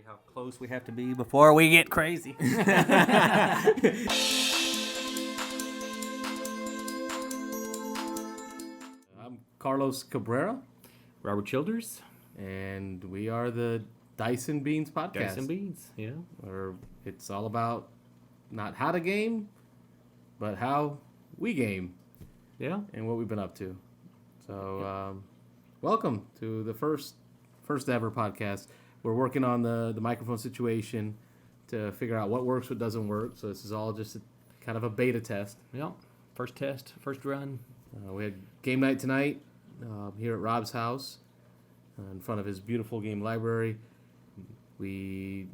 how close we have to be before we get crazy. I'm Carlos Cabrera, Robert Childers. and we are the Dice and Beans podcast. Dice and Beans, yeah. Where it's all about not how to game, but how we game Yeah. and what we've been up to. So, welcome to the first ever podcast. We're working on the microphone situation to figure out what works, what doesn't work. So this is all just kind of a beta test. Yeah. First test, first run. We had game night tonight here at Rob's house in front of his beautiful game library. We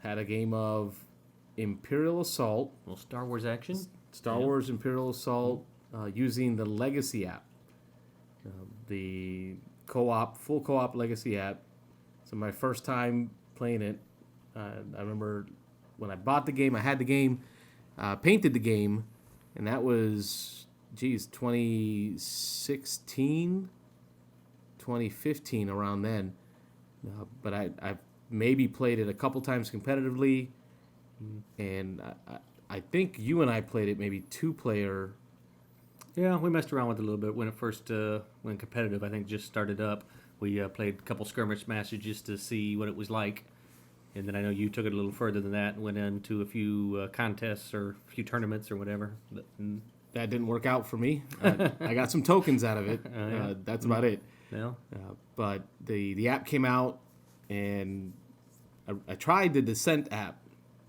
had a game of Imperial Assault. A little Star Wars action. Star Wars Imperial Assault using the Legacy app. The full co-op Legacy app. So my first time playing it, I remember when I bought the game, I had the game, painted the game, and that was, 2016, 2015, around then. But I've maybe played it a couple times competitively, and I think you and I played it maybe two-player. Yeah, we messed around with it a little bit when it first went competitive. I think just started up. We played a couple skirmish matches just to see what it was like. And then I know you took it a little further than that and went into a few contests or a few tournaments or whatever. That didn't work out for me. I got some tokens out of it. Yeah. That's about it. Yeah. But the app came out, and I tried the Descent app,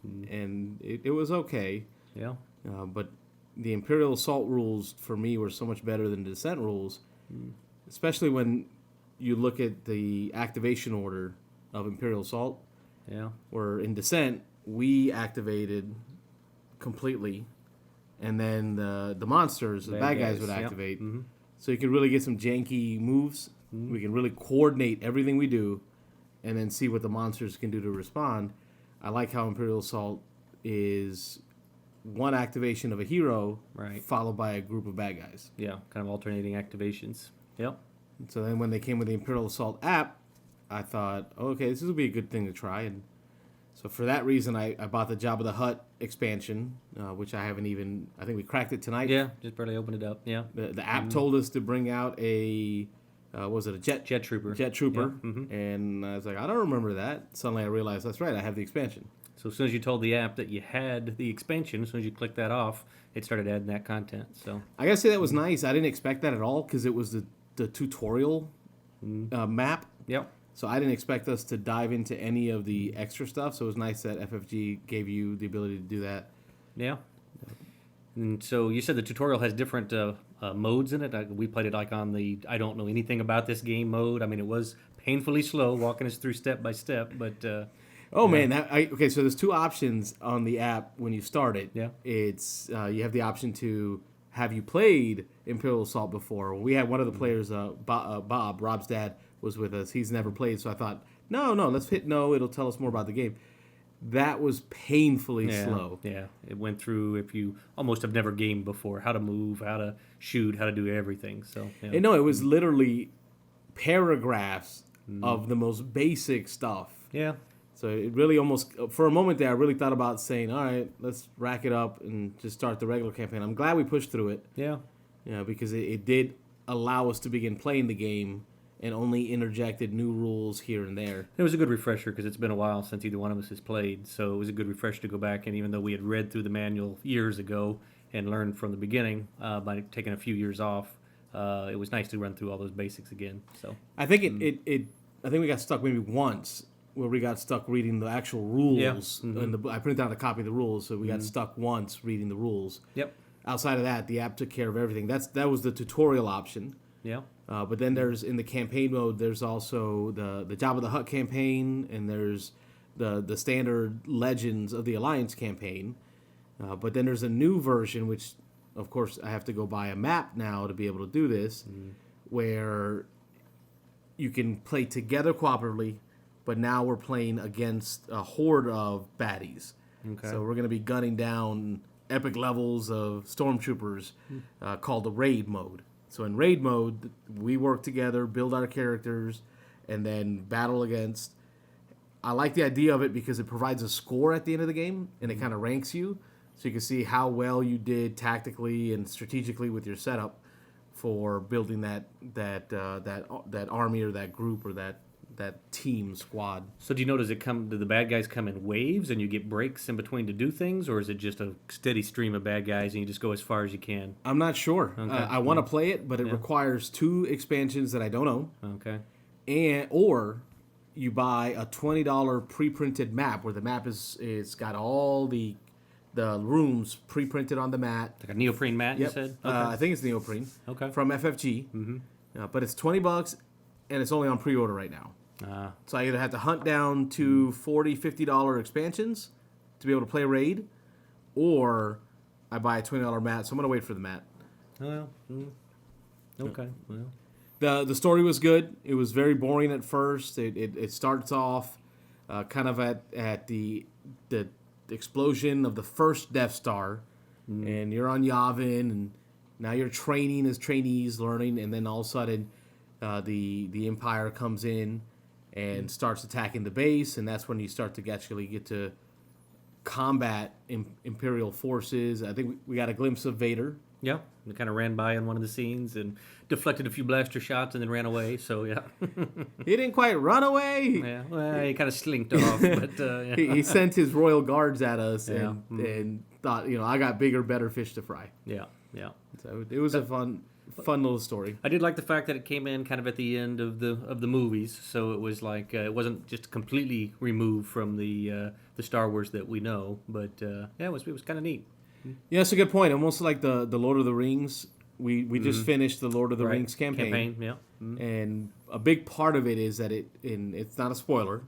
and it was okay. Yeah. But the Imperial Assault rules for me were so much better than the Descent rules, especially when you look at the activation order of Imperial Assault. Yeah. Where in Descent we activated completely, and then the monsters, the bad guys would activate. Yep. Mm-hmm. So you can really get some janky moves. Mm-hmm. We can really coordinate everything we do, and then see what the monsters can do to respond. I like how Imperial Assault is one activation of a hero, Right. followed by a group of bad guys. Yeah. Kind of alternating activations. Yep. So then when they came with the Imperial Assault app, I thought, okay, this will be a good thing to try. And so for that reason, I bought the Jabba the Hutt expansion, which I think we cracked it tonight. Yeah. Just barely opened it up. Yeah. The app told us to bring out a jet Trooper. Jet Trooper. Yeah. Mm-hmm. And I was like, I don't remember that. Suddenly I realized, that's right, I have the expansion. So as soon as you told the app that you had the expansion, as soon as you clicked that off, it started adding that content. So I gotta say that was nice. I didn't expect that at all because it was the tutorial map. Yep. So I didn't expect us to dive into any of the extra stuff. So it was nice that FFG gave you the ability to do that. Yeah. And so you said the tutorial has different modes in it. We played it like on the I don't know anything about this game mode. I mean, it was painfully slow, walking us through step by step. But man, okay. So there's two options on the app when you start it. Yeah. It's you have the option to have you played Imperial Assault before. We had one of the players, Bob, Rob's dad, was with us. He's never played, so I thought, no, let's hit no. It'll tell us more about the game. That was painfully slow. Yeah, it went through if you almost have never gamed before, how to move, how to shoot, how to do everything. So yeah. And no, it was literally paragraphs of the most basic stuff. Yeah. So it really almost, for a moment there, I really thought about saying, all right, let's rack it up and just start the regular campaign. I'm glad we pushed through it. Yeah. Because it did allow us to begin playing the game and only interjected new rules here and there. It was a good refresher because it's been a while since either one of us has played. So it was a good refresher to go back. And even though we had read through the manual years ago and learned from the beginning by taking a few years off, it was nice to run through all those basics again. So I think I think we got stuck maybe once where we got stuck reading the actual rules. Yeah. Mm-hmm. And I printed out a copy of the rules, so we got stuck once reading the rules. Yep. Outside of that, the app took care of everything. That was the tutorial option. Yeah. But then there's, in the campaign mode, there's also the Jabba the Hutt campaign, and there's the standard Legends of the Alliance campaign. But then there's a new version, which, of course, I have to go buy a map now to be able to do this, where you can play together cooperatively, but now we're playing against a horde of baddies. Okay. So we're going to be gunning down epic levels of stormtroopers called the raid mode. So in raid mode, we work together, build our characters, and then battle against I like the idea of it because it provides a score at the end of the game, and it kind of ranks you, so you can see how well you did tactically and strategically with your setup for building that army or that group or that team squad. So do you know, do the bad guys come in waves and you get breaks in between to do things, or is it just a steady stream of bad guys and you just go as far as you can? I'm not sure. Okay. I want to play it, but it requires 2 expansions that I don't own. Okay. Or you buy a $20 pre-printed map where the map is got all the rooms pre-printed on the mat. Like a neoprene mat, you said? Okay. I think it's neoprene. Okay. From FFG. But it's $20 and it's only on pre-order right now. So I either have to hunt down to $40, $50 expansions to be able to play Raid, or I buy a $20 mat. So I'm going to wait for the mat. Well, okay. Well, the story was good. It was very boring at first. It starts off kind of at the explosion of the first Death Star, and you're on Yavin, and now you're training as trainees, learning, and then all of a sudden the Empire comes in and starts attacking the base, and that's when you start to actually get to combat Imperial forces. I think we got a glimpse of Vader. yeah. We kind of ran by in one of the scenes and deflected a few blaster shots and then ran away. So yeah. He didn't quite run away. Yeah. Well, he kind of slinked off, but yeah. He sent his royal guards at us and thought, I got bigger, better fish to fry. Yeah. Yeah. So it was a fun little story. I did like the fact that it came in kind of at the end of the movies, so it was like it wasn't just completely removed from the Star Wars that we know, but yeah, it was kind of neat. Yeah, that's a good point. Almost like the Lord of the Rings. We just finished the Lord of the Rings campaign. Yeah. And a big part of it is that it's not a spoiler,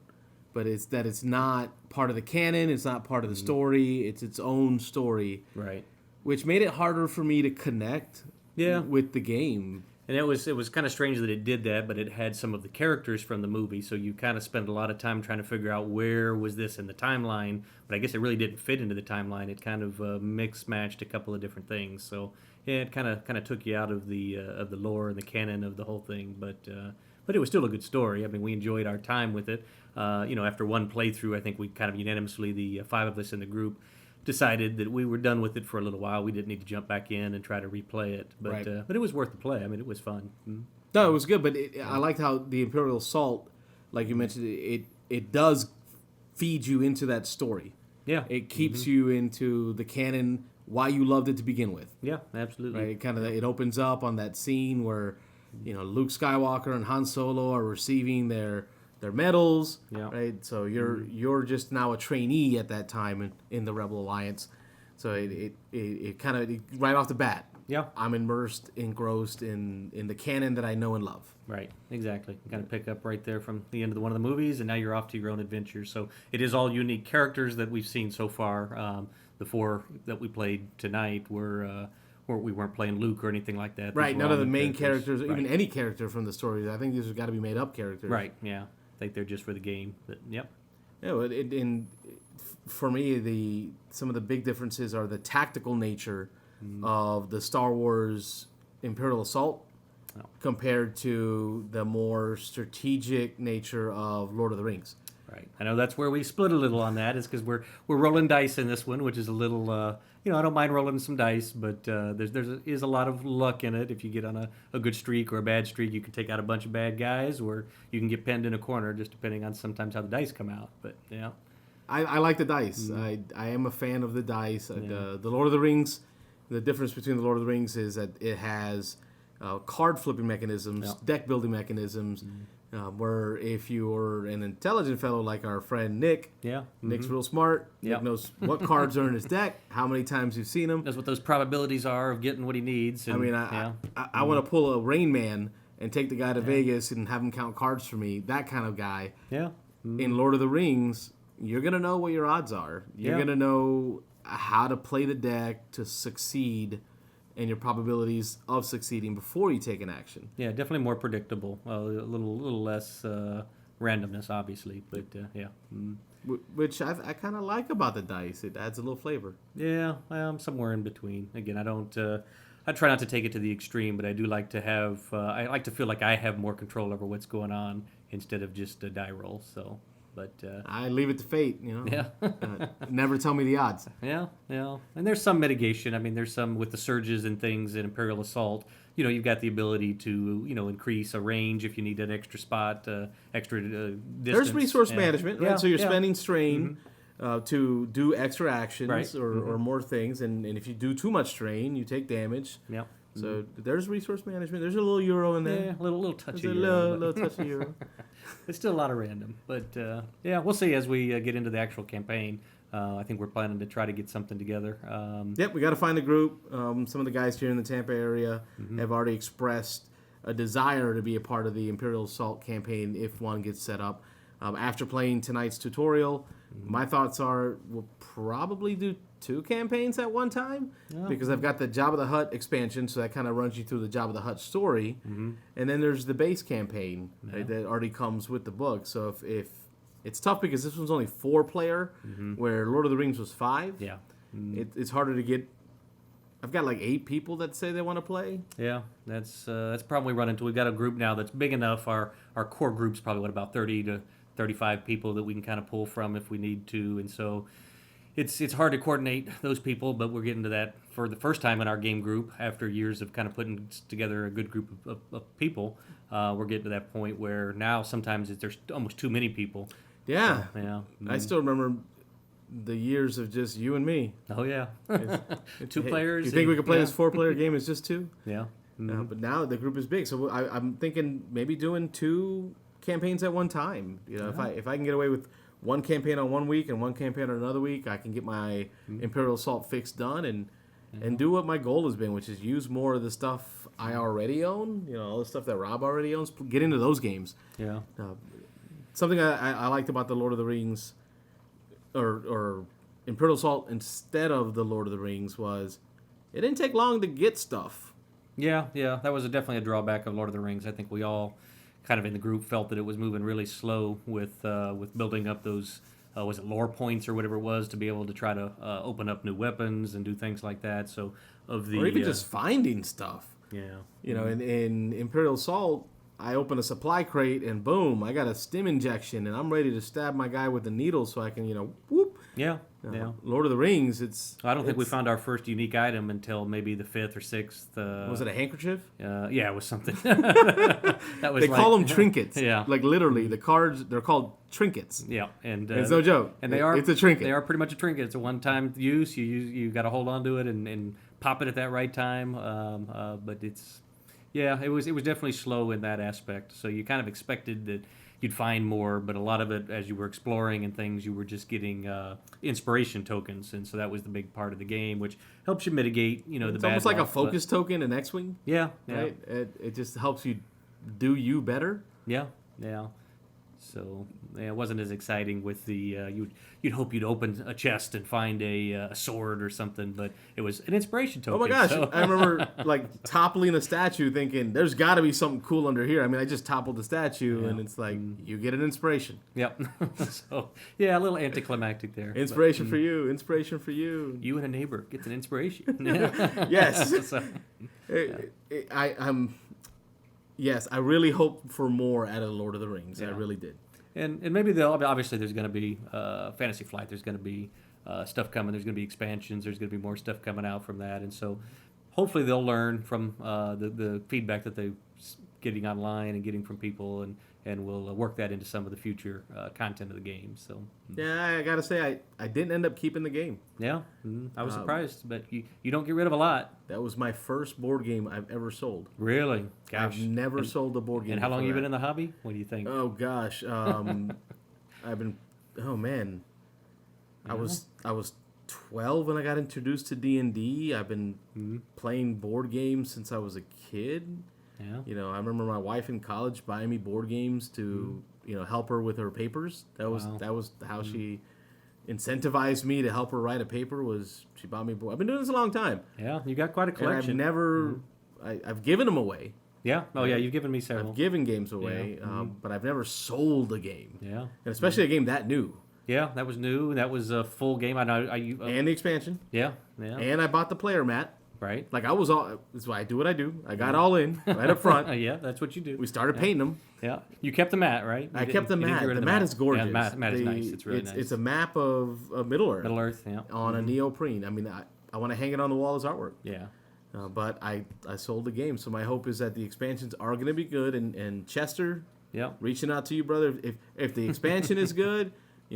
but it's not part of the canon. It's not part of the story. It's its own story. Right. Which made it harder for me to connect. With the game. And it was kind of strange that it did that, but it had some of the characters from the movie, so you kind of spent a lot of time trying to figure out where was this in the timeline. But I guess it really didn't fit into the timeline. It kind of mixed-matched a couple of different things. So yeah, it kind of took you out of the lore and the canon of the whole thing. But it was still a good story. I mean, we enjoyed our time with it. After one playthrough, I think we kind of unanimously, the 5 of us in the group, decided that we were done with it for a little while. We didn't need to jump back in and try to replay it, but it was worth the play. I mean, it was fun. No, it was good, but I liked how the Imperial Assault, like you mentioned, it does feed you into that story. Yeah, it keeps you into the canon, why you loved it to begin with. Yeah, absolutely. Right, it opens up on that scene where Luke Skywalker and Han Solo are receiving their medals, right? So you're just now a trainee at that time in the Rebel Alliance. So it kind of right off the bat, I'm engrossed in the canon that I know and love. Right, exactly. You kind of pick up right there from the end of one of the movies, and now you're off to your own adventures. So it is all unique characters that we've seen so far. The 4 that we played tonight were. We weren't playing Luke or anything like that. Right, none of the main characters, even any character from the stories. I think these have got to be made up characters. Right, yeah. I think they're just for the game. But, yep. Yeah, for me, some of the big differences are the tactical nature of the Star Wars Imperial Assault compared to the more strategic nature of Lord of the Rings. Right. I know that's where we split a little on that, is because we're rolling dice in this one, which is a little, I don't mind rolling some dice, but there's a lot of luck in it. If you get on a good streak or a bad streak, you can take out a bunch of bad guys, or you can get pinned in a corner, just depending on sometimes how the dice come out. But, yeah. I like the dice. I am a fan of the dice. The Lord of the Rings, the difference between the Lord of the Rings is that it has card flipping mechanisms, deck building mechanisms, where if you're an intelligent fellow like our friend Nick, Nick's real smart. Nick knows what cards are in his deck, how many times you've seen them. Knows what those probabilities are of getting what he needs. And, I want to pull a Rain Man and take the guy to Vegas and have him count cards for me. That kind of guy. Yeah. In Lord of the Rings, you're gonna know what your odds are. You're gonna know how to play the deck to succeed, and your probabilities of succeeding before you take an action. Yeah, definitely more predictable. A little less randomness, obviously, but yeah. Which I kind of like about the dice. It adds a little flavor. Yeah, I'm somewhere in between. Again, I try not to take it to the extreme, but I do like to have. I like to feel like I have more control over what's going on instead of just a die roll. So. But I leave it to fate, yeah. Never tell me the odds. Yeah, yeah. And there's some mitigation. I mean, there's some with the surges and things in Imperial Assault. You've got the ability to, increase a range if you need an extra spot, extra distance. There's resource management, right? Yeah, So you're yeah. spending strain to do extra actions Right. or more things. And if you do too much strain, you take damage. Yeah. So there's resource management. There's a little euro in there. Yeah, a little touch There's of a euro, little touch of euro. It's still a lot of random, but yeah, we'll see as we get into the actual campaign. I think we're planning to try to get something together. Yep, we got to find a group. Some of the guys here in the Tampa area have already expressed a desire to be a part of the Imperial Assault campaign if one gets set up. After playing tonight's tutorial, my thoughts are we'll probably do 2 campaigns at one time because I've got the Jabba the Hutt expansion, so that kind of runs you through the Jabba the Hutt story, and then there's the base campaign right, that already comes with the book. So if it's tough because this one's only 4-player, where Lord of the Rings was 5. Yeah, it's harder to get. I've got like 8 people that say they want to play. yeah, that's probably run into. We've got a group now that's big enough. Our core group's probably about 30 to 35 people that we can kind of pull from if we need to, and so. It's hard to coordinate those people, but we're getting to that for the first time in our game group after years of kind of putting together a good group of people. We're getting to that point where now sometimes there's almost too many people. Yeah, So, yeah. I still remember the years of just you and me. Oh yeah, 2 players. You think we could play yeah. this 4-player game? It's just 2. Yeah. But now the group is big, so I'm thinking maybe doing 2 campaigns at one time. If I can get away with 1 campaign on one week and 1 campaign on another week, I can get my Imperial Assault fix done and do what my goal has been, which is use more of the stuff I already own. All the stuff that Rob already owns. Get into those games. Yeah. Something I liked about the Lord of the Rings or Imperial Assault instead of the Lord of the Rings was it didn't take long to get stuff. Yeah, that was definitely a drawback of Lord of the Rings. I think we all kind of in the group felt that it was moving really slow with building up those was it lore points or whatever it was to be able to try to open up new weapons and do things like that. So or even just finding stuff. Yeah. In Imperial Assault, I open a supply crate and boom, I got a stim injection and I'm ready to stab my guy with the needle so I can whoop. Yeah. Yeah. Lord of the Rings, I don't think we found our first unique item until maybe the 5th or 6th. Was it a handkerchief? Yeah, it was something. That was they call them trinkets. Yeah. Like literally, the cards, they're called trinkets. Yeah. And it's no joke. And it's a trinket. They are pretty much a trinket. It's a one-time use. You got to hold on to it and pop it at that right time. But it's, yeah, it was definitely slow in that aspect. So you kind of expected that you'd find more, but a lot of it, as you were exploring and things, you were just getting inspiration tokens, and so that was the big part of the game, which helps you mitigate, the bad. It's almost like a luck, focus token in X-Wing. Yeah, right. It just helps you do you better. Yeah. So it wasn't as exciting with the you'd hope you'd open a chest and find a sword or something, but it was an inspiration token. Oh my gosh! So. I remember toppling a statue, thinking there's got to be something cool under here. I mean, I just toppled the statue, and it's like you get an inspiration. Yep. So yeah, a little anticlimactic there. Inspiration for you. Inspiration for you. You and a neighbor gets an inspiration. Yes. So, Yes, I really hope for more out of the Lord of the Rings. Yeah. I really did. And maybe obviously there's going to be Fantasy Flight. There's going to be stuff coming. There's going to be expansions. There's going to be more stuff coming out from that. And so hopefully they'll learn from the feedback that they're getting online and getting from people, and we'll work that into some of the future content of the game. So yeah, I got to say I didn't end up keeping the game. Yeah, I was surprised, but you don't get rid of a lot. That was my first board game I've ever sold. Really? Gosh. I've never sold a board game. And how long have you been in the hobby? What do you think? Oh gosh, I've been. Oh man, I was 12 when I got introduced to D&D. I've been playing board games since I was a kid. Yeah. I remember my wife in college buying me board games to help her with her papers. That was how she incentivized me to help her write a paper. Was she bought me board? I've been doing this a long time. Yeah, you got quite a collection. And I've never. I've given them away. Yeah. Oh, yeah. You've given me several. I've given games away, but I've never sold a game. Yeah. And especially a game that new. Yeah, that was new. That was a full game. I know. And the expansion. Yeah. And I bought the player mat. Right. Like I was all. That's why I do what I do. I got all in right up front. Yeah, that's what you do. We started painting them. Yeah. You kept the mat, right? I kept the you didn't mat. get rid The of mat is gorgeous. Yeah, the mat is nice. It's really nice. It's a map of Middle Earth. Middle Earth, yeah. On a neoprene. I mean, I want to hang it on the wall as artwork. Yeah. But I sold the game, so my hope is that the expansions are going to be good. And Chester, Yeah. reaching out to you, brother. If the expansion is good,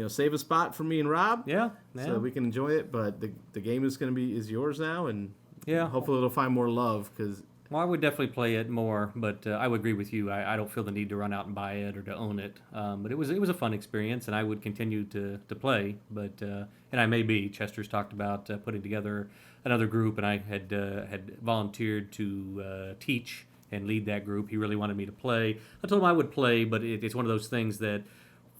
save a spot for me and Rob. Yeah. So we can enjoy it. But the game is yours now, and Yeah. hopefully it'll find more love because. Well, I would definitely play it more, but I would agree with you. I don't feel the need to run out and buy it or to own it. But it was a fun experience, and I would continue to play. But and I may be. Chester's talked about putting together another group, and I had volunteered to teach and lead that group. He really wanted me to play. I told him I would play, but it's one of those things that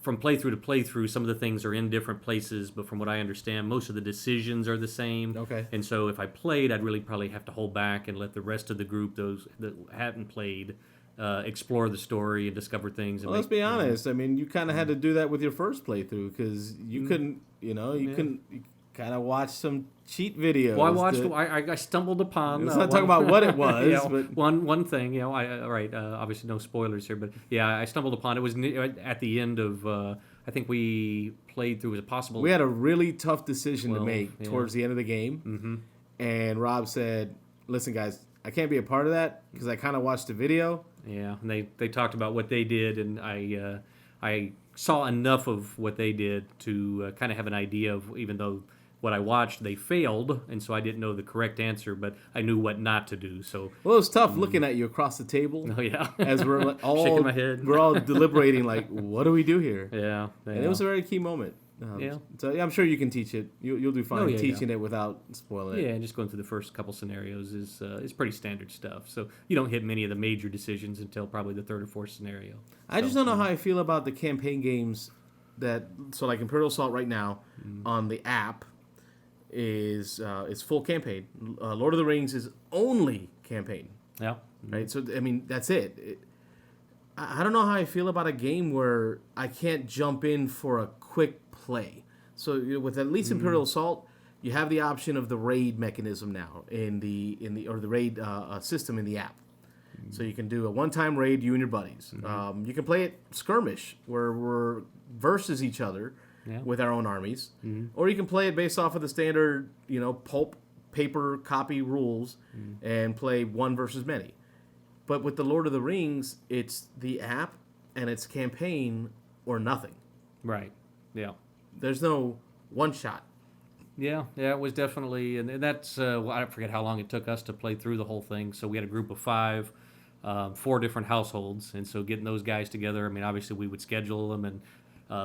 from playthrough to playthrough, some of the things are in different places, but from what I understand, most of the decisions are the same. Okay. And so if I played, I'd really probably have to hold back and let the rest of the group, those that hadn't played, explore the story and discover things. And Well, let's be honest. I mean, you kind of had to do that with your first playthrough because you couldn't, couldn't kind of watch some cheat videos. Well, I stumbled upon. Let's not talk about what it was, but one thing, obviously no spoilers here, but yeah, I stumbled upon it was at the end of. I think we played through. Was it possible? We had a really tough decision to make towards the end of the game, and Rob said, "Listen, guys, I can't be a part of that because I kind of watched the video." Yeah, and they talked about what they did, and I saw enough of what they did to kind of have an idea of, even though what I watched, they failed, and so I didn't know the correct answer, but I knew what not to do. So well, it was tough looking at you across the table. Oh yeah, as we're all shaking my head. We're all deliberating, like, what do we do here? Yeah, and it was a very key moment. So I'm sure you can teach it. You'll do fine teaching it without spoiling it. Yeah, and just going through the first couple scenarios is pretty standard stuff. So you don't hit many of the major decisions until probably the third or fourth scenario. I just don't know how I feel about the campaign games like Imperial Assault right now on the app is full campaign. Lord of the Rings is only campaign. Yeah. Right. So I mean that's it. I don't know how I feel about a game where I can't jump in for a quick play. So with at least Imperial Assault, you have the option of the raid mechanism now in the raid system in the app. So you can do a one-time raid, you and your buddies. You can play it skirmish, where we're versus each other with our own armies, or you can play it based off of the standard, pulp paper copy rules and play one versus many. But with the Lord of the Rings, it's the app and it's campaign or nothing. Right. Yeah. There's no one shot. Yeah, it was definitely, and that's, I forget how long it took us to play through the whole thing. So we had a group of 5, 4 different households, and so getting those guys together, I mean, obviously we would schedule them, and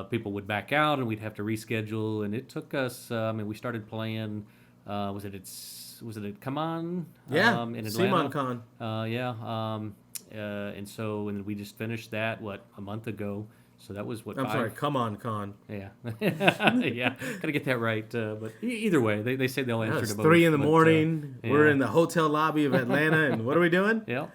people would back out, and we'd have to reschedule, and it took us, we started playing, was it at Come On? Yeah, in Atlanta. Simon Con. And then we just finished that, a month ago. So that was what. I'm sorry, Come On Con. Yeah, yeah, gotta get that right. But either way, they say they'll answer It's to both. 3 a.m. We're in the hotel lobby of Atlanta, and what are we doing? Yeah,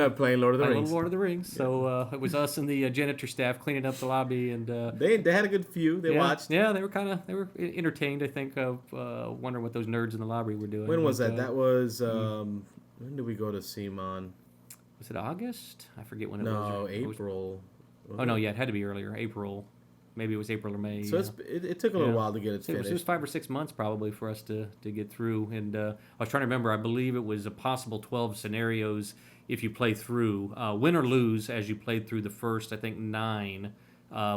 playing Lord of the Rings. Lord of the Rings. So it was us and the janitor staff cleaning up the lobby, and they had a good few. They watched. Yeah, they were entertained. I think of wondering what those nerds in the lobby were doing. When was that? That was when did we go to Simon? Was it August? I forget when it was. No, April. Oh no, yeah, it had to be earlier. April, maybe it was April or May. So it took a little while to get it finished. It was 5 or 6 months probably for us to get through. And I was trying to remember. I believe it was a possible 12 scenarios if you play through, win or lose as you played through the first. I think 9.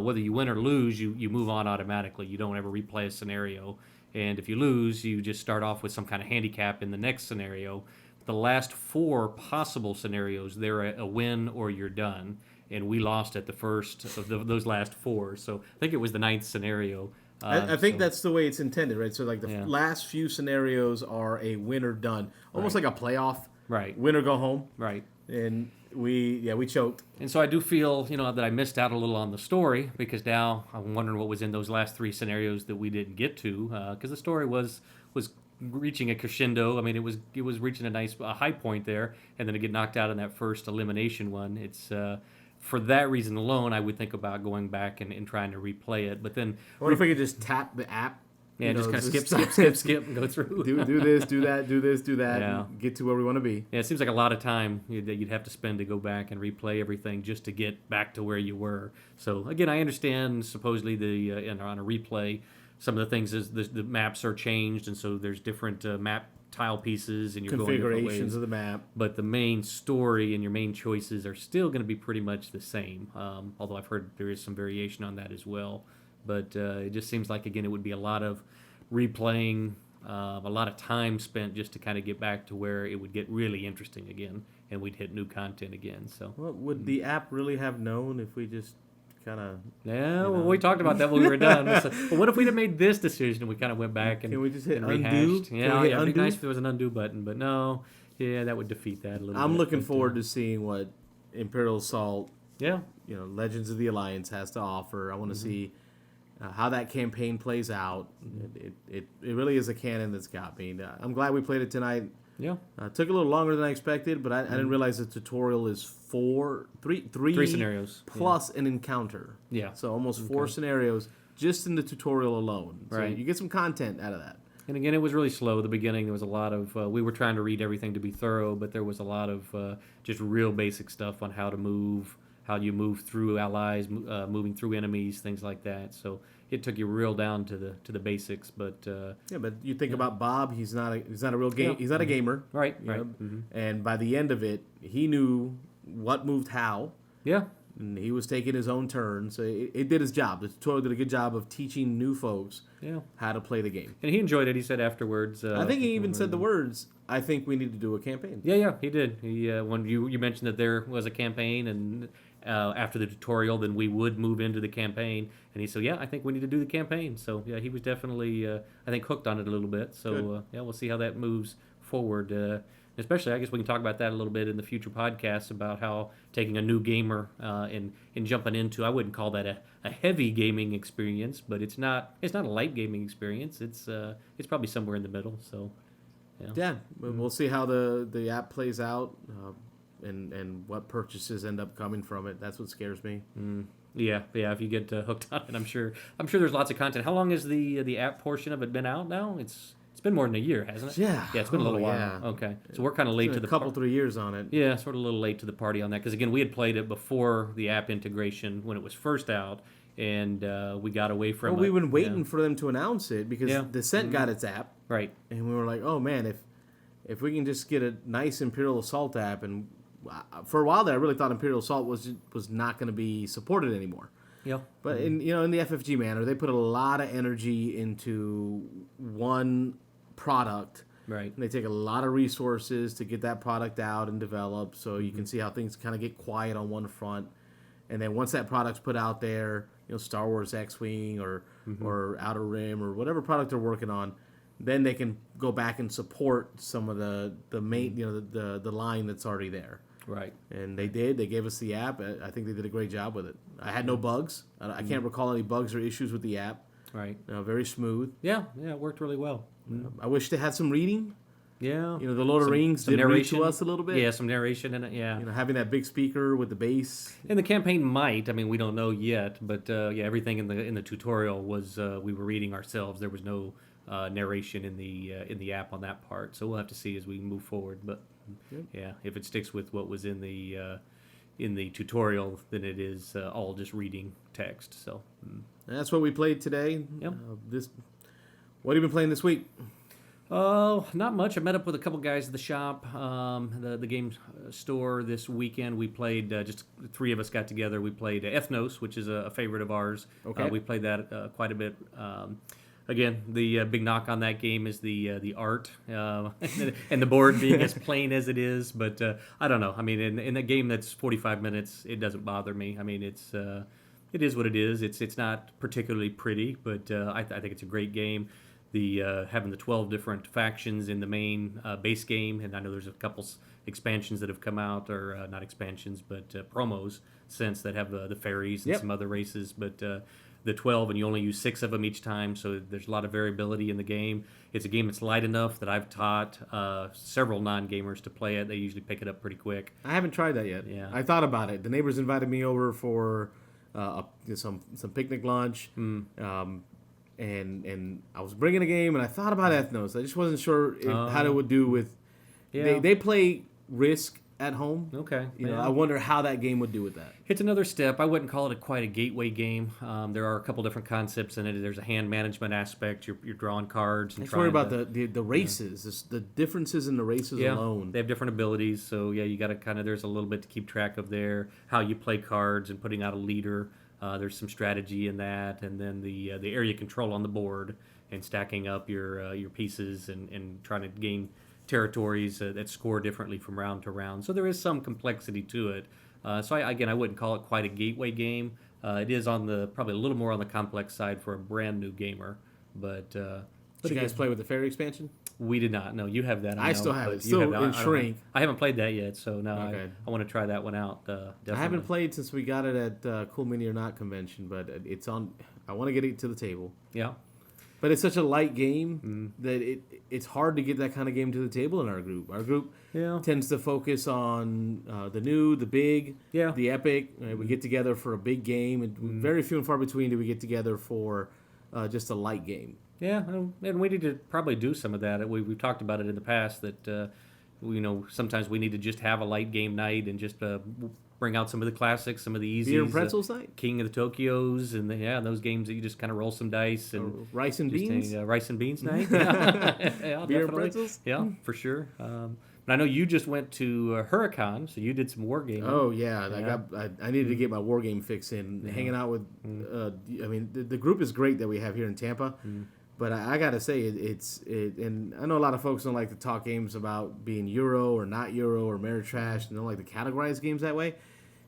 Whether you win or lose, you move on automatically. You don't ever replay a scenario. And if you lose, you just start off with some kind of handicap in the next scenario. The last 4 possible scenarios, they're a win or you're done. And we lost at the first of those last 4. So I think it was the 9th scenario. I think that's the way it's intended, right? So like the last few scenarios are a win or done, almost like a playoff. Right. Win or go home. Right. And we choked. And so I do feel, that I missed out a little on the story, because now I'm wondering what was in those last 3 scenarios that we didn't get to, because the story was reaching a crescendo. I mean, it was reaching a high point there, and then to get knocked out in that first elimination one, it's for that reason alone, I would think about going back and trying to replay it. But then, what if we could just tap the app Yeah, just kind of skip, and go through. do this, do that, do this, do that, Yeah. and get to where we want to be. Yeah, it seems like a lot of time that you'd have to spend to go back and replay everything just to get back to where you were. So again, I understand supposedly on a replay, some of the things is the maps are changed, and so there's different map tile pieces, and you're going different Configurations ways. of the map. But the main story and your main choices are still going to be pretty much the same. Although I've heard there is some variation on that as well. But it just seems like, again, it would be a lot of replaying, a lot of time spent just to kind of get back to where it would get really interesting again, and we'd hit new content again. So, Well, would the app really have known if we just kind of... yeah, well, we talked about that when we were done. So, well, what if we'd have made this decision and we kind of went back and Can we just hit and undo? rehashed? Can Yeah, we hit it'd be undo? nice if there was an undo button, but no. Yeah, that would defeat that a little bit. I'm looking But, forward to seeing what Imperial Assault, Yeah. Legends of the Alliance has to offer. I want to see how that campaign plays out. It really is a canon that's got me. I'm glad we played it tonight. Yeah. Took a little longer than I expected, but I didn't realize the tutorial is three scenarios plus an encounter. Yeah. So almost 4 scenarios just in the tutorial alone. So Right. you get some content out of that. And again, it was really slow at the beginning. There was a lot of, we were trying to read everything to be thorough, but there was a lot of just real basic stuff on how to move, how you move through allies, moving through enemies, things like that. So it took you real down to the basics. But But you think about Bob, he's not a real game. Yeah. He's not a gamer. right. And by the end of it, he knew what moved how. Yeah. And he was taking his own turn, so it did his job. The tutorial did a good job of teaching new folks Yeah. how to play the game. And he enjoyed it. He said afterwards. I think he even said the words, "I think we need to do a campaign." Yeah, he did. He when you mentioned that there was a campaign, and after the tutorial, then we would move into the campaign. And he said, "Yeah, I think we need to do the campaign." So yeah, he was definitely I think hooked on it a little bit. So yeah, we'll see how that moves forward. Especially, I guess we can talk about that a little bit in the future podcasts about how taking a new gamer and jumping into, I wouldn't call that a heavy gaming experience, but it's not a light gaming experience. It's probably somewhere in the middle. So Yeah, we'll see how the app plays out, and what purchases end up coming from it. That's what scares me. yeah. If you get hooked on it, I'm sure there's lots of content. How long has the app portion of it been out now? It's been more than a year, hasn't it? Yeah. It's been a little Oh, while. yeah. Okay, so we're kind of late to A the couple 3 years on it. Yeah, sort of a little late to the party on that because again, we had played it before the app integration when it was first out, and we got away from Well, it. we've been waiting for them to announce it because Yeah. Descent got its app, Right. and we were like, "Oh man, if we can just get a nice Imperial Assault app." And for a while there, I really thought Imperial Assault was not going to be supported anymore. Yeah. But in the FFG manner, they put a lot of energy into one product. Right. And they take a lot of resources to get that product out and developed, so you Mm-hmm. can see how things kind of get quiet on one front. And then once that product's put out there, Star Wars X-Wing or Outer Rim or whatever product they're working on, then they can go back and support some of the main, the line that's already there. Right. And they did. They gave us the app. I think they did a great job with it. I had no bugs. I can't recall any bugs or issues with the app. Right. Very smooth. Yeah. It worked really well. I wish they had some reading. Yeah. The Lord of the Rings did read to us a little bit. Yeah, some narration in it. Yeah. Having that big speaker with the bass. And the campaign might. I mean, we don't know yet, but yeah, everything in the tutorial was we were reading ourselves. There was no narration in the app on that part. So we'll have to see as we move forward. But yeah, if it sticks with what was in the tutorial, then it is all just reading text. So And that's what we played today. Yep. What have you been playing this week? Oh, not much. I met up with a couple guys at the shop, the game store this weekend. We played, just the 3 of us got together. We played Ethnos, which is a favorite of ours. Okay. We played that quite a bit. Again, the big knock on that game is the art and the board being as plain as it is. But I don't know. I mean, in a game that's 45 minutes, it doesn't bother me. I mean, it is what it is. It's not particularly pretty, but I think it's a great game. Having the 12 different factions in the main base game, and I know there's a couple expansions that have come out, or not expansions, but promos since that have the fairies and some other races, but the 12, and you only use 6 of them each time, so there's a lot of variability in the game. It's a game that's light enough that I've taught several non-gamers to play it. They usually pick it up pretty quick. I haven't tried that yet. Yeah. I thought about it. The neighbors invited me over for some picnic lunch. and I was bringing a game, and I thought about Ethnos. I just wasn't sure how it would do with. Yeah. They play Risk at home. Okay. You know, I wonder how that game would do with that. It's another step. I wouldn't call it quite a gateway game. There are a couple different concepts in it. There's a hand management aspect. You're drawing cards and I just trying worry about the races, the differences in the races alone. They have different abilities, so yeah, you got to kind of. There's a little bit to keep track of there. How you play cards and putting out a leader. There's some strategy in that, and then the area control on the board and stacking up your pieces and trying to gain territories that score differently from round to round. So there is some complexity to it. So I wouldn't call it quite a gateway game. It is probably a little more on the complex side for a brand new gamer. But Did you guys play with the fairy expansion? we did not. No, you have that. I still have but it. you Still have that. in Shrink. I haven't played that yet, so no, Okay. I want to try that one out. Definitely. I haven't played since we got it at Cool Mini or Not convention, but it's on. I want to get it to the table. Yeah. But it's such a light game that it's hard to get that kind of game to the table in our group. Our group tends to focus on the new, the big, the epic. Right? We get together for a big game, and very few and far between do we get together for just a light game. Yeah, and we need to probably do some of that. We've talked about it in the past that sometimes we need to just have a light game night and just bring out some of the classics, some of the easies. Beer and pretzels night? King of the Tokyos, and those games that you just kind of roll some dice. And rice and beans? Rice and beans night. Yeah, Beer and definitely. pretzels? Yeah, for sure. But I know you just went to Huracan, so you did some wargaming. Oh, yeah. I needed to get my war game fix in. Hanging out with, the group is great that we have here in Tampa. But I got to say, and I know a lot of folks don't like to talk games about being Euro or not Euro or Ameritrash, and don't like to categorize games that way.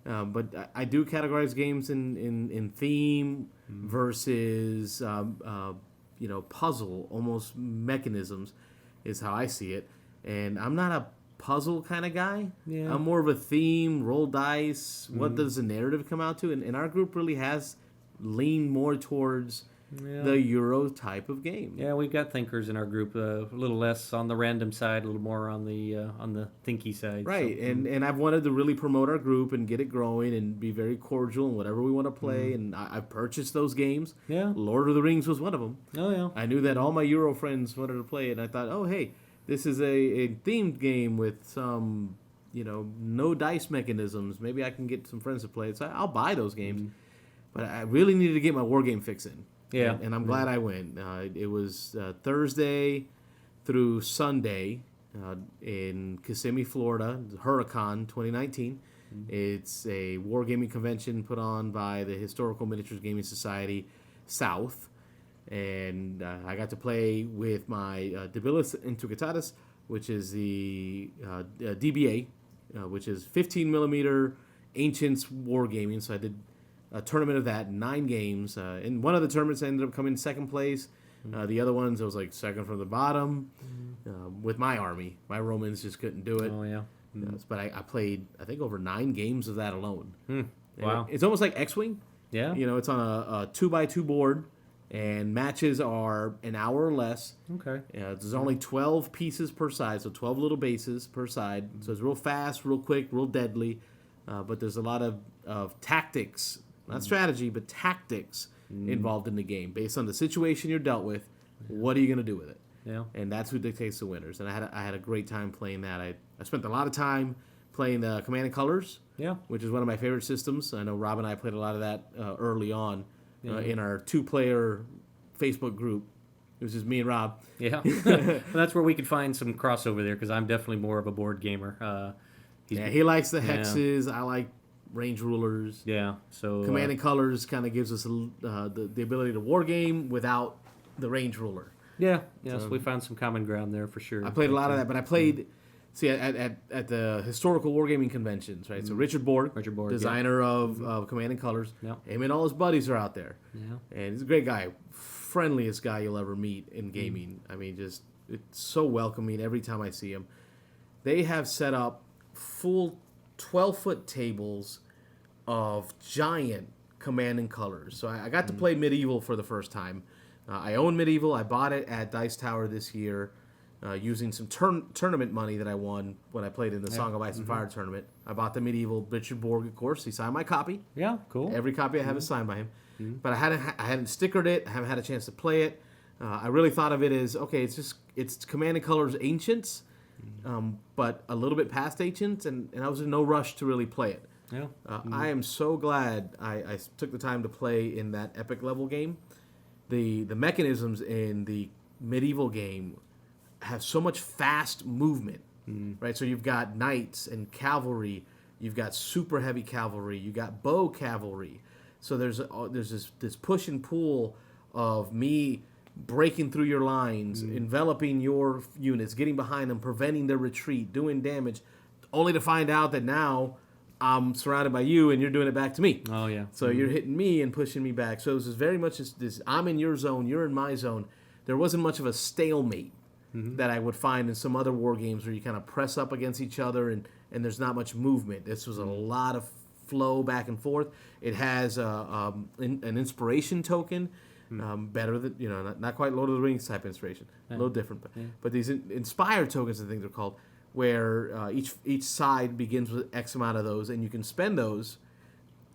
But I do categorize games in theme versus, puzzle, almost mechanisms is how I see it. And I'm not a puzzle kind of guy. Yeah. I'm more of a theme, roll dice, what does the narrative come out to? And our group really has leaned more towards the Euro type of game. Yeah, we've got thinkers in our group, a little less on the random side, a little more on the thinky side. Right, so, and I've wanted to really promote our group and get it growing and be very cordial in whatever we want to play. And I've purchased those games. Yeah. Lord of the Rings was one of them. Oh, yeah. I knew that all my Euro friends wanted to play it, and I thought, oh, hey, this is a themed game with some, no dice mechanisms. Maybe I can get some friends to play it. So I'll buy those games. But I really needed to get my war game fix in. Yeah. And I'm glad I went. It was Thursday through Sunday in Kissimmee, Florida, Huracan 2019. It's a wargaming convention put on by the Historical Miniatures Gaming Society South. And I got to play with my Debilis Intuitatis, which is the DBA, which is 15 millimeter Ancients Wargaming. So I did a tournament of that, 9 games. In one of the tournaments, I ended up coming second place. The other ones, I was like second from the bottom with my army. My Romans just couldn't do it. Oh, yeah. But I played, I think, over 9 games of that alone. Wow. It's almost like X-Wing. Yeah. It's on a 2x2 board, and matches are an hour or less. Okay. There's only 12 pieces per side, so 12 little bases per side. So it's real fast, real quick, real deadly. But there's a lot of tactics. Not strategy, but tactics involved in the game. Based on the situation you're dealt with, what are you going to do with it? Yeah. And that's who dictates the winners. And I had a great time playing that. I spent a lot of time playing the Command and Colors, which is one of my favorite systems. I know Rob and I played a lot of that early on in our 2-player Facebook group. It was just me and Rob. Yeah. Well, that's where we could find some crossover there, because I'm definitely more of a board gamer. He likes the hexes. I like range rulers. Yeah. So Command and Colors kind of gives us the ability to war game without the range ruler. Yeah. Yes, we found some common ground there for sure. I played a lot of that, but I played at the historical wargaming conventions, right? So Richard Borg, designer of Command and Colors. Him and all his buddies are out there. Yeah. And he's a great guy, friendliest guy you'll ever meet in gaming. I mean, just it's so welcoming every time I see him. They have set up full 12-foot tables of giant Command and Colors. So I got to play Medieval for the first time. I own Medieval. I bought it at Dice Tower this year using some tournament money that I won when I played in the Song of Ice and Fire tournament. I bought the Medieval. Richard Borg, of course. He signed my copy. Yeah, cool. Every copy I have is signed by him. but I hadn't stickered it. I haven't had a chance to play it. I really thought of it as, okay, it's Command and Colors Ancients, but a little bit past Ancients, and I was in no rush to really play it. Yeah. I am so glad I took the time to play in that epic level game. The mechanisms in the medieval game have so much fast movement, right? So you've got knights and cavalry, you've got super heavy cavalry, you got bow cavalry. So there's this push and pull of me breaking through your lines, enveloping your units, getting behind them, preventing their retreat, doing damage, only to find out that now I'm surrounded by you and you're doing it back to me. Oh, yeah. So you're hitting me and pushing me back. So it was very much this I'm in your zone, you're in my zone. There wasn't much of a stalemate that I would find in some other war games where you kind of press up against each other and there's not much movement. This was a lot of flow back and forth. It has an inspiration token. Better than, not quite Lord of the Rings type inspiration, a little different, but these inspired tokens, I think they're called, where each side begins with X amount of those, and you can spend those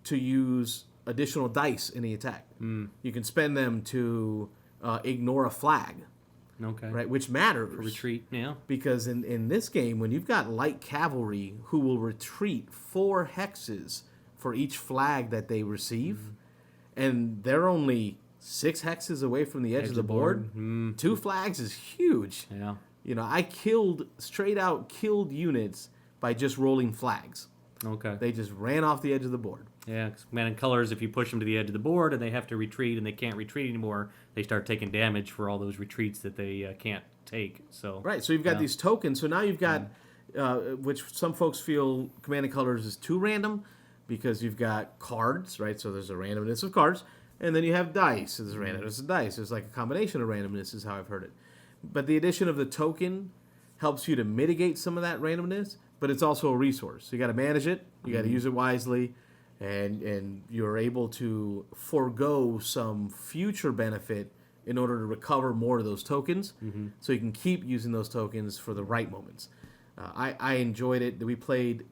to use additional dice in the attack. You can spend them to ignore a flag, Okay. right, which matters. Retreat, yeah. Because in this game, when you've got light cavalry who will retreat 4 hexes for each flag that they receive, and they're only 6 hexes away from the edge of the board. 2 flags is huge. Yeah. I straight out killed units by just rolling flags. Okay. They just ran off the edge of the board. Yeah, 'cause Command and Colors, if you push them to the edge of the board and they have to retreat and they can't retreat anymore, they start taking damage for all those retreats that they can't take. So Right, so you've got these tokens. So now you've got, which some folks feel Command and Colors is too random because you've got cards, right? So there's a randomness of cards. And then you have dice. So there's randomness of dice. There's like a combination of randomness is how I've heard it. But the addition of the token helps you to mitigate some of that randomness, but it's also a resource. So you got to manage it. You got to use it wisely. And you're able to forego some future benefit in order to recover more of those tokens. So you can keep using those tokens for the right moments. I enjoyed it. We played,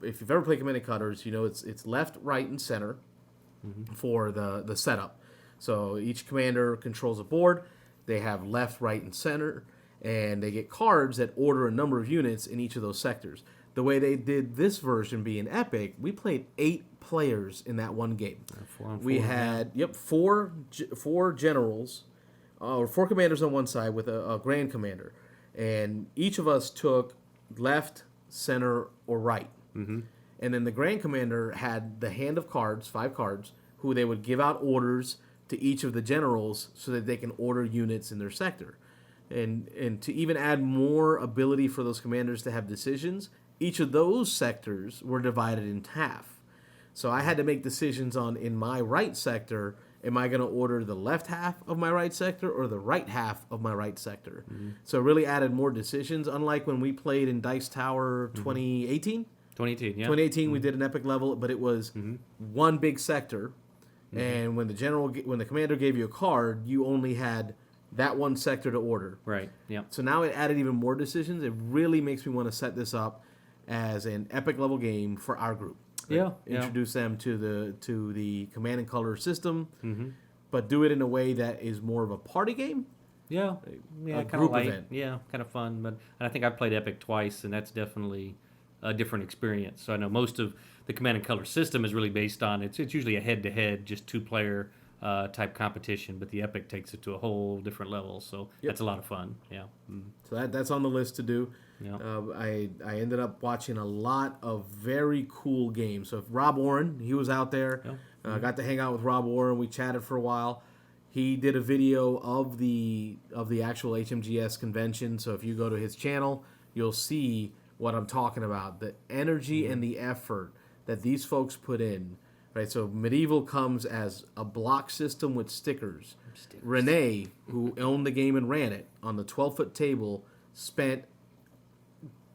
if you've ever played Command and Colors, it's left, right, and center. For the setup. So each commander controls a board. They have left, right, and center, and they get cards that order a number of units in each of those sectors. The way they did this version being epic, we played 8 players in that one game. 4 on 4, We had four generals, or 4 commanders on one side with a grand commander, and each of us took left, center, or right. And then the Grand Commander had the hand of cards, 5 cards, who they would give out orders to each of the generals so that they can order units in their sector. And to even add more ability for those commanders to have decisions, each of those sectors were divided in half. So I had to make decisions on, in my right sector, am I going to order the left half of my right sector or the right half of my right sector? So it really added more decisions, unlike when we played in Dice Tower 2018. 2018, yeah. 2018, we did an epic level, but it was one big sector, and when the commander gave you a card, you only had that one sector to order. Right, yeah. So now it added even more decisions. It really makes me want to set this up as an epic level game for our group. Right? Yeah, Introduce them to the Command and Color system, but do it in a way that is more of a party game. Yeah, a kind of group light. event. Yeah, kind of fun. But I think I've played Epic twice, and that's definitely a different experience. So I know most of the Command and Color system is really based on, it's usually a head-to-head, just 2-player type competition, but the Epic takes it to a whole different level. So that's a lot of fun. Yeah. So that's on the list to do. Yeah. I ended up watching a lot of very cool games. So if Rob Warren, he was out there. Yeah. Got to hang out with Rob Warren. We chatted for a while. He did a video of the actual HMGS convention. So if you go to his channel, you'll see what I'm talking about. The energy and the effort that these folks put in. Right, so Medieval comes as a block system with stickers. Renee, who owned the game and ran it, on the 12-foot table, spent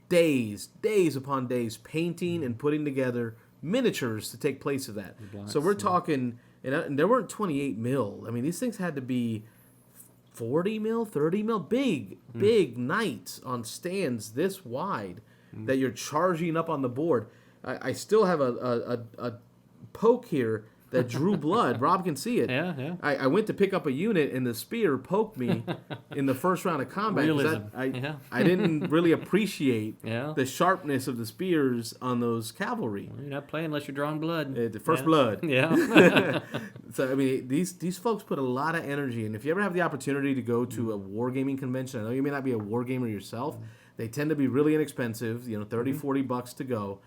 days upon days painting and putting together miniatures to take place of that. So we're talking, and there weren't 28 mil. I mean, these things had to be 40 mil, 30 mil, big knights on stands this wide that you're charging up on the board. I still have a poke here that drew blood. Rob can see it. Yeah, yeah. I went to pick up a unit, and the spear poked me in the first round of combat. 'Cause Realism. I didn't really appreciate Yeah. the sharpness of the spears on those cavalry. You're not playing unless you're drawing blood. The first blood. Yeah. So I mean, these folks put a lot of energy, and if you ever have the opportunity to go to a wargaming convention, I know you may not be a wargamer yourself. They tend to be really inexpensive, $30, $40 to go.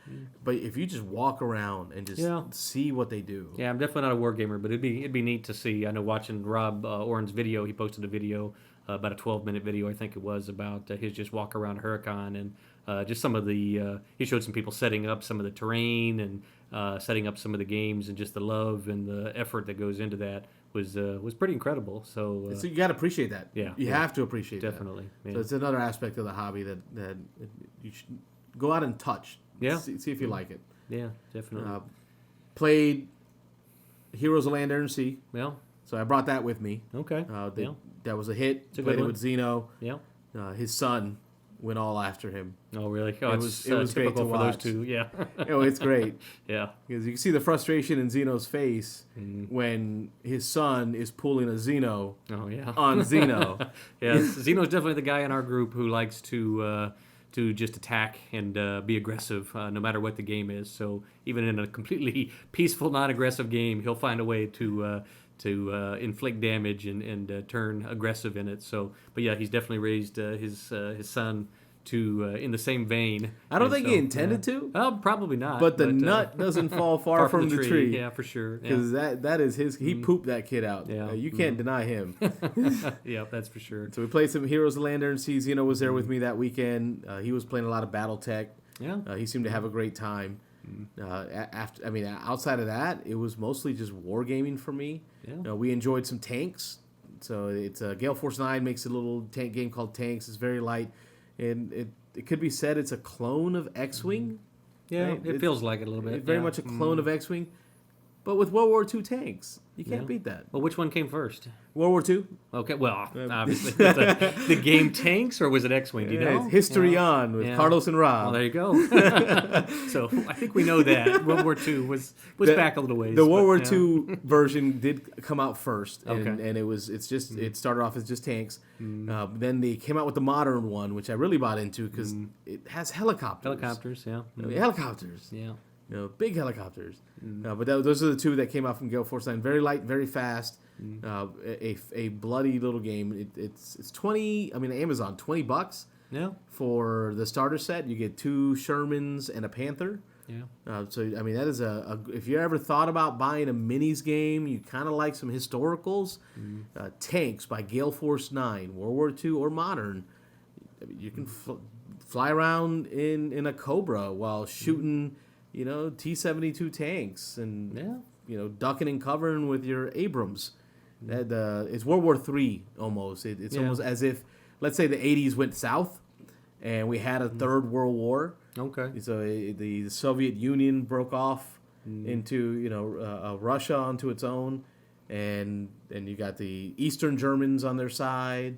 But if you just walk around and just see what they do. Yeah, I'm definitely not a war gamer, but it'd be neat to see. I know watching Rob Oren's video, he posted a video, about a 12-minute video, I think it was, about his just walk around Huracan and just some of the. He showed some people setting up some of the terrain and setting up some of the games, and just the love and the effort that goes into that was pretty incredible. So you got to appreciate that. Yeah, you have to appreciate definitely. that. Yeah. So it's another aspect of the hobby that you should go out and touch. Yeah. See if you like it. Yeah, definitely. Played Heroes of Land, Air, and Sea. Well, So I brought that with me. okay. That was a hit. It's a Played good it one. with Zeno. Yeah. His son went all after him. Oh, really? Oh, It it's was great typical to for those watch. two. Yeah. It's great. Yeah. Because you can see the frustration in Zeno's face Mm-hmm. when his son is pulling a Zeno Oh, yeah. on Zeno. Yeah, Zeno's definitely the guy in our group who likes to just attack and be aggressive, no matter what the game is. So even in a completely peaceful, non-aggressive game, he'll find a way to inflict damage and turn aggressive in it. So, but yeah, he's definitely raised his son to in the same vein. I don't And think so, he intended to, probably not. but the nut doesn't fall far from the tree. Yeah, for sure. Yeah. Because that is his. He pooped that kid out. Yeah. You can't deny him. Yeah, that's for sure. So we played some Heroes of Land, Air, and Sea. Zeno was there with me that weekend. He was playing a lot of BattleTech. Yeah. He seemed to have a great time. Outside of that, it was mostly just wargaming for me. Yeah. We enjoyed some tanks. So it's Gale Force 9 makes a little tank game called Tanks. It's very light, and it could be said it's a clone of X-Wing. Yeah, Right? it feels like it a little bit. Very yeah. much a clone of X-Wing, but with World War II tanks. You can't Yeah. beat that. Well, which one came first? World War II. Okay, well, obviously. the game Tanks, or was it X-Wing? Do you know? It's History Yeah. On with Yeah. Carlos and Rob. Well, there you go. So I think we know that World War II was back a little ways. The World War but, yeah. II version did come out first, and, Okay. and it started off as just tanks. Then they came out with the modern one, which I really bought into because it has helicopters. Helicopters, yeah. Helicopters. Yeah. Big helicopters. But those are the two that came out from Gale Force 9. Very light, very fast. A bloody little game. It's 20. I mean, Amazon $20 Yeah. for the starter set. You get 2 Shermans and a Panther. Yeah. So I mean, that is if you ever thought about buying a minis game, you kind of like some historicals. Tanks by Gale Force 9, World War II or modern. I mean, you can fly around in a Cobra while shooting, T-72 tanks and ducking and covering with your Abrams. It's World War III almost. It's almost as if, let's say, the 80s went south and we had a third World War. Okay. So the Soviet Union broke off into Russia onto its own, and you got the Eastern Germans on their side,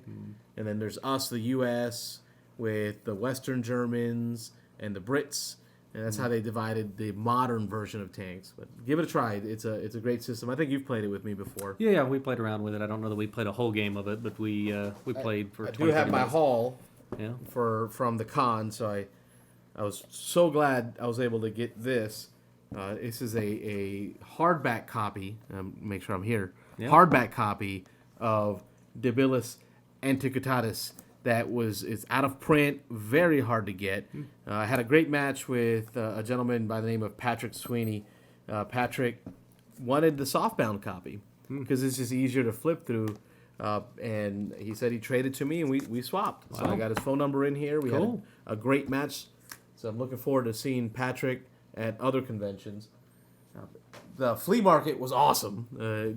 and then there's us, the U.S., with the Western Germans and the Brits, and that's how they divided the modern version of tanks. But give it a try. It's a great system. I think you've played it with me before. Yeah, we played around with it. I don't know that we played a whole game of it, but we played for. I 20, do have 30 my minutes. haul Yeah. from the con, so I was so glad I was able to get this. This is a hardback copy. Make sure I'm here. Yeah. Hardback copy of Debilis Antiquitatis. It's out of print, very hard to get. I had a great match with a gentleman by the name of Patrick Sweeney. Patrick wanted the softbound copy because it's just easier to flip through. And he said he traded to me, and we swapped. So Wow. I got his phone number in here. We Cool. had a great match. So I'm looking forward to seeing Patrick at other conventions. The flea market was awesome. A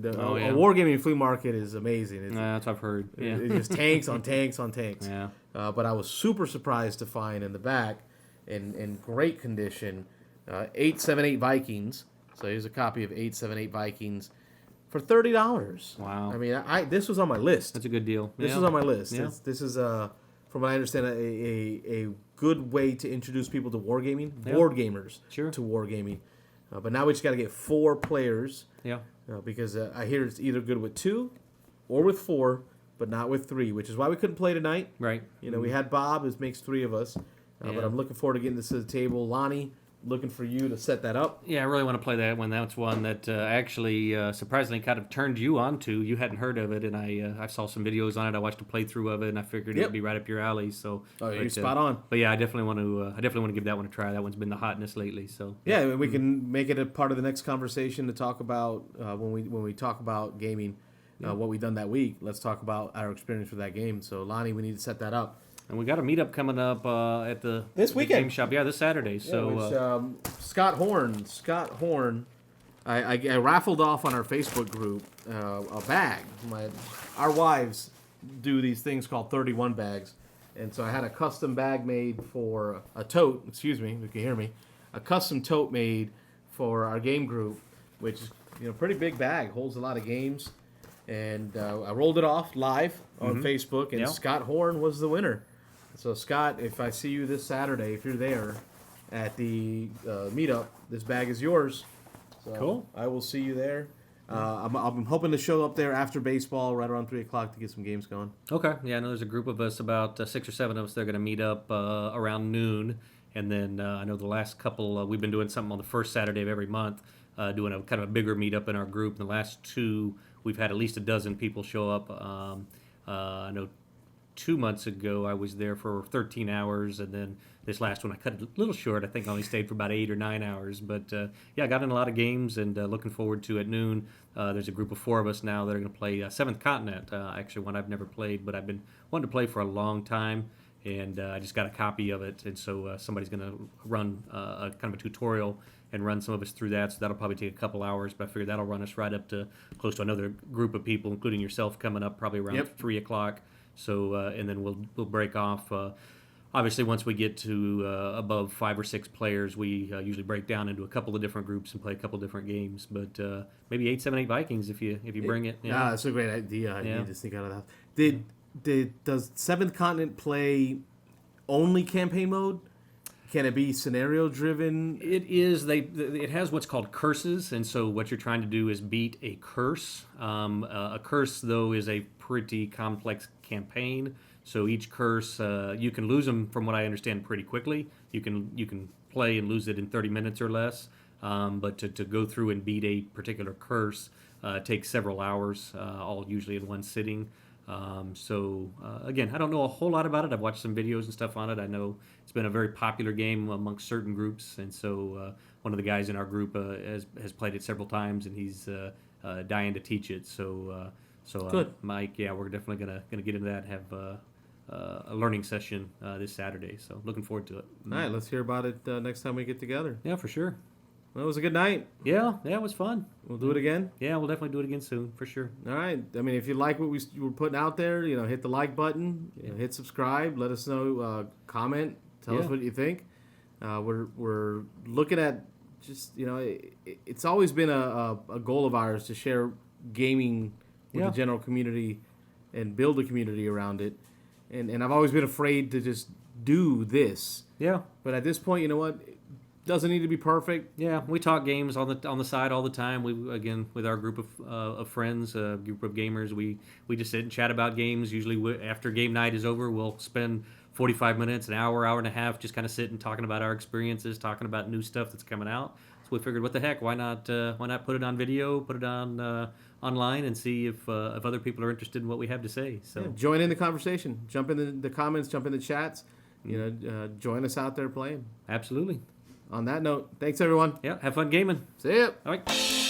wargaming flea market is amazing. That's what I've heard. Yeah. It's just tanks on tanks on tanks. Yeah. But I was super surprised to find in the back, in great condition, 878 Vikings. So here's a copy of 878 Vikings for $30. Wow. I mean, this was on my list. That's a good deal. This Yeah. was on my list. Yeah. This is, from what I understand, a good way to introduce people to wargaming, Yeah. board gamers Sure. to wargaming. But now we just got to get 4 players Yeah. because I hear it's either good with 2 or with 4, but not with 3, which is why we couldn't play tonight. Right. You know, we had Bob, it makes 3 of us. But Yeah. I'm looking forward to getting this to the table. Lonnie, looking for you to set that up. Yeah, I really want to play that one. That's one that actually surprisingly kind of turned you on to. You hadn't heard of it, and I saw some videos on it. I watched a playthrough of it, and I figured it'd be right up your alley. So, You're spot on. But yeah, I definitely want to give that one a try. That one's been the hotness lately. So Yeah, we can make it a part of the next conversation to talk about when we talk about gaming, what we've done that week. Let's talk about our experience with that game. So Lonnie, we need to set that up. And we got a meetup coming up at This weekend. game shop. Yeah, this Saturday. So Scott Horn, I raffled off on our Facebook group a bag. Our wives do these things called 31 bags, and so I had a custom bag made for a tote. Excuse me, if you can hear me. A custom tote made for our game group, which is pretty big bag, holds a lot of games, and I rolled it off live on Facebook, and Scott Horn was the winner. So, Scott, if I see you this Saturday, if you're there at the meetup, this bag is yours. So Cool. I will see you there. I'm hoping to show up there after baseball, right around 3 o'clock, to get some games going. Okay. Yeah, I know there's a group of us, about 6 or 7 of us. They're going to meet up around noon. And then I know the last couple, we've been doing something on the first Saturday of every month, doing a kind of a bigger meetup in our group. And the last 2, we've had at least a dozen people show up. I know 2 months ago, I was there for 13 hours, and then this last one I cut it a little short. I think I only stayed for about 8 or 9 hours. But yeah, I got in a lot of games, and looking forward to at noon. There's a group of 4 of us now that are going to play Seventh Continent. Actually, one I've never played, but I've been wanting to play for a long time, and I just got a copy of it. And so somebody's going to run a kind of a tutorial and run some of us through that. So that'll probably take a couple hours, but I figure that'll run us right up to close to another group of people, including yourself, coming up probably around 3 o'clock. So and then we'll break off. Obviously, once we get to above 5 or 6 players, we usually break down into a couple of different groups and play a couple of different games. But maybe 8, 7, 8 Vikings if you bring it. Yeah, that's a great idea. I need to sneak out of the house. Does Seventh Continent play only campaign mode? Can it be scenario driven? It is. It has what's called curses, and so what you're trying to do is beat a curse. A curse, though, is a pretty complex campaign. So each curse, you can lose them, from what I understand, pretty quickly. You can play and lose it in 30 minutes or less. But to go through and beat a particular curse takes several hours, all usually in one sitting. Again, I don't know a whole lot about it. I've watched some videos and stuff on it. I know it's been a very popular game amongst certain groups, and so one of the guys in our group has played it several times, and he's dying to teach it. So Good. Mike, yeah, we're definitely gonna get into that and have a learning session this Saturday. So looking forward to it. All right, let's hear about it next time we get together. Yeah, for sure. Well, it was a good night. Yeah, it was fun. We'll do it again. Yeah, we'll definitely do it again soon, for sure. All right. I mean, if you like what we were putting out there, hit the like button, hit subscribe, let us know, comment, tell us what you think. We're looking at just, it's always been a goal of ours to share gaming with the general community and build a community around it. And I've always been afraid to just do this. Yeah. But at this point, you know what? Doesn't need to be perfect. Yeah, we talk games on the side all the time. We, again, with our group of friends, a group of gamers, we just sit and chat about games. Usually after game night is over, we'll spend 45 minutes, an hour and a half just kind of sitting talking about our experiences, talking about new stuff that's coming out. So we figured, what the heck, why not put it on video, put it on online, and see if other people are interested in what we have to say. So join in the conversation, jump in the comments, jump in the chats. Join us out there playing. Absolutely. On that note, thanks everyone. Yeah, have fun gaming. See ya. All right.